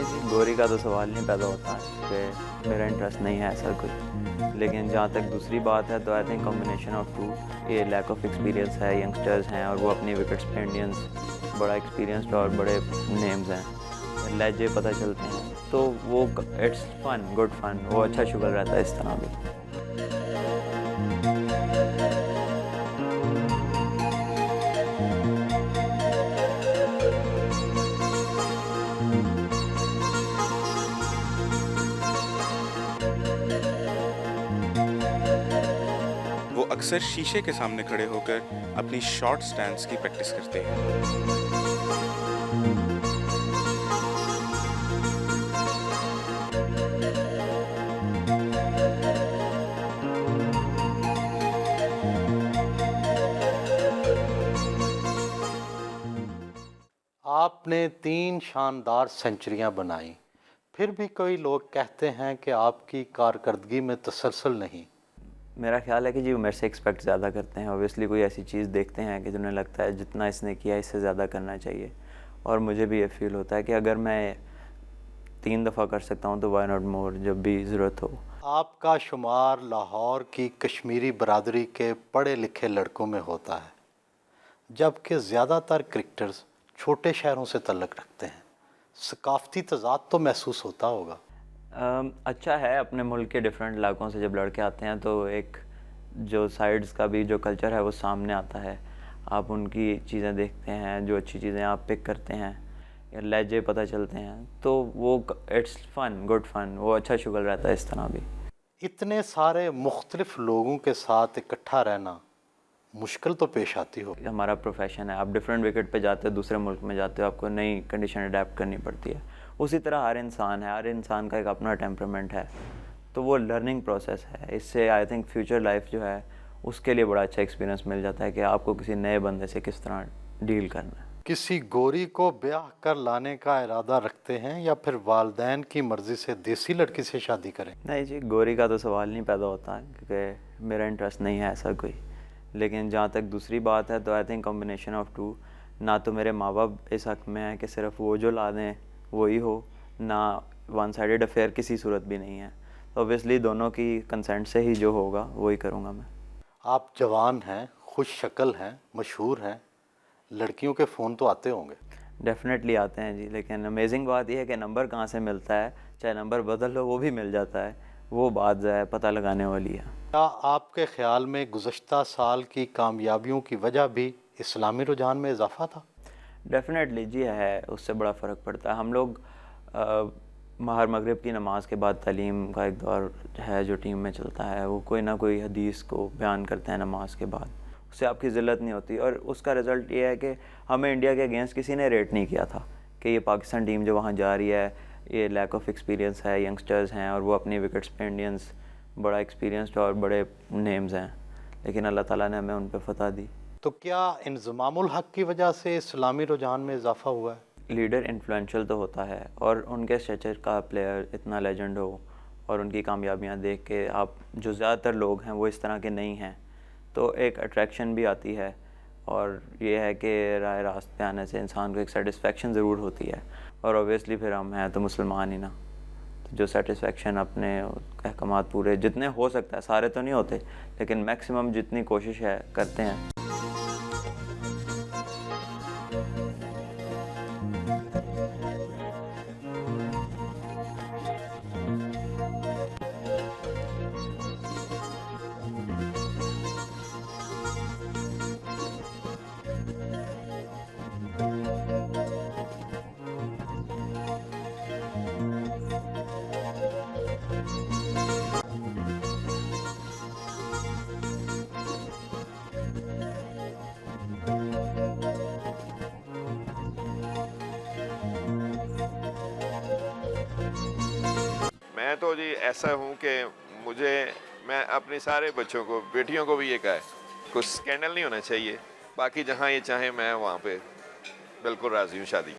नहीं जी, गोरी का तो सवाल नहीं पैदा होता कि मेरा इंटरेस्ट नहीं है ऐसा कोई। लेकिन जहाँ तक दूसरी बात है तो I think combination of two, ये लैक ऑफ एक्सपीरियंस है, यंगस्टर्स हैं और वो अपनी विकेट्स पे इंडियंस बड़ा एक्सपीरियंस्ड और बड़े नेम्स हैं, लहजे पता चलते हैं, तो वो इट्स फन, गुड फन, वो अच्छा शुगल रहता है इस तरह भी। वो अक्सर शीशे के सामने खड़े होकर अपनी शॉर्ट स्टैंड्स की प्रैक्टिस करते हैं। आपने 3 शानदार सेंचुरियां बनाई, फिर भी कई लोग कहते हैं कि आपकी कारकर्दगी में तसलसल नहीं। मेरा ख्याल है कि जी वो मेरे से एक्सपेक्ट ज़्यादा करते हैं, ऑब्वियसली कोई ऐसी चीज़ देखते हैं कि जिन्हें लगता है जितना इसने किया इससे ज़्यादा करना चाहिए। और मुझे भी ये फील होता है कि अगर मैं 3 दफ़ा कर सकता हूँ तो वाई नॉट मोर जब भी ज़रूरत हो। आपका शुमार लाहौर की कश्मीरी बरादरी के पढ़े लिखे लड़कों में होता है, जबकि ज़्यादातर क्रिकेटर्स छोटे शहरों से तल्लक रखते हैं। सकाफ़ती तज़ाद तो महसूस होता होगा। अच्छा है, अपने मुल्क के डिफरेंट इलाकों से जब लड़के आते हैं तो एक जो साइड्स का भी जो कल्चर है वो सामने आता है। आप उनकी चीज़ें देखते हैं, जो अच्छी चीज़ें आप पिक करते हैं या लहजे पता चलते हैं, तो वो इट्स फन, गुड फन, वो अच्छा शुगल रहता है इस तरह भी। इतने सारे मुख्तलिफ लोगों के साथ इकट्ठा रहना मुश्किल तो पेश आती हो। हमारा प्रोफेशन है, आप डिफरेंट विकेट पे जाते हो, दूसरे मुल्क में जाते हो, आपको नई कंडीशन अडेप्ट करनी पड़ती है। उसी तरह हर इंसान है, हर इंसान का एक अपना टेम्परामेंट है, तो वो लर्निंग प्रोसेस है। इससे आई थिंक फ्यूचर लाइफ जो है उसके लिए बड़ा अच्छा एक्सपीरियंस मिल जाता है कि आपको किसी नए बंदे से किस तरह डील करना है। किसी गोरी को ब्याह कर लाने का इरादा रखते हैं या फिर वालदैन की मर्ज़ी से देसी लड़की से शादी करें? नहीं जी, गोरी का तो सवाल नहीं पैदा होता क्योंकि मेरा इंटरेस्ट नहीं है ऐसा कोई। लेकिन जहाँ तक दूसरी बात है तो I think combination of two, ना तो मेरे माँ बाप इस हक़ में हैं कि सिर्फ वो जो ला दें वही हो, ना वन साइडेड अफेयर किसी सूरत भी नहीं है। तो ऑब्वियसली दोनों की कंसेंट से ही जो होगा वही करूँगा मैं। आप जवान हैं, खुश शक्ल हैं, मशहूर हैं, लड़कियों के फ़ोन तो आते होंगे। डेफिनेटली आते हैं जी, लेकिन अमेजिंग बात यह है कि नंबर कहाँ से मिलता है, चाहे नंबर बदल लो वो भी मिल जाता है। वो बात जो है पता लगाने वाली है। क्या आपके ख़्याल में गुज़श्ता साल की कामयाबियों की वजह भी इस्लामी रुझान में इजाफ़ा था? डेफिनेटली जी है, उससे बड़ा फ़र्क पड़ता है। हम लोग महर मगरिब की नमाज़ के बाद तालीम का एक दौर है जो टीम में चलता है, वो कोई ना कोई हदीस को बयान करते हैं नमाज के बाद, उससे आपकी ज़िल्लत नहीं होती। और उसका रिज़ल्ट ये है कि हमें इंडिया के अगेंस्ट किसी ने रेट नहीं किया था कि ये पाकिस्तान टीम जो वहाँ जा रही है, ये लैक ऑफ एक्सपीरियंस है, यंगस्टर्स हैं और वो अपनी विकेट्स पे इंडियंस बड़ा एक्सपीरियंस्ड और बड़े नेम्स हैं, लेकिन अल्लाह ताला ने हमें उन पर फ़तह दी। तो क्या इंज़मामुल हक़ की वजह से इस्लामी रुझान में इजाफ़ा हुआ है? लीडर इन्फ्लुएंशियल तो होता है, और उनके स्टेचर का प्लेयर इतना लेजेंड हो और उनकी कामयाबियां देख के आप, जो ज़्यादातर लोग हैं वो इस तरह के नहीं हैं, तो एक अट्रैक्शन भी आती है। और ये है कि राह रास्त पे आने से इंसान को एक सेटिस्फेक्शन ज़रूर होती है। और ऑब्वियसली फिर हम हैं तो मुसलमान ही ना, तो जो सेटिस्फेक्शन अपने अहकामात पूरे जितने हो सकता है, सारे तो नहीं होते लेकिन मैक्सिमम जितनी कोशिश है करते हैं। मैं तो जी ऐसा हूँ कि मैं अपने सारे बच्चों को, बेटियों को भी ये कहा है, कुछ स्कैंडल नहीं होना चाहिए, बाकी जहाँ ये चाहे मैं वहाँ पे बिल्कुल राज़ी हूँ शादी।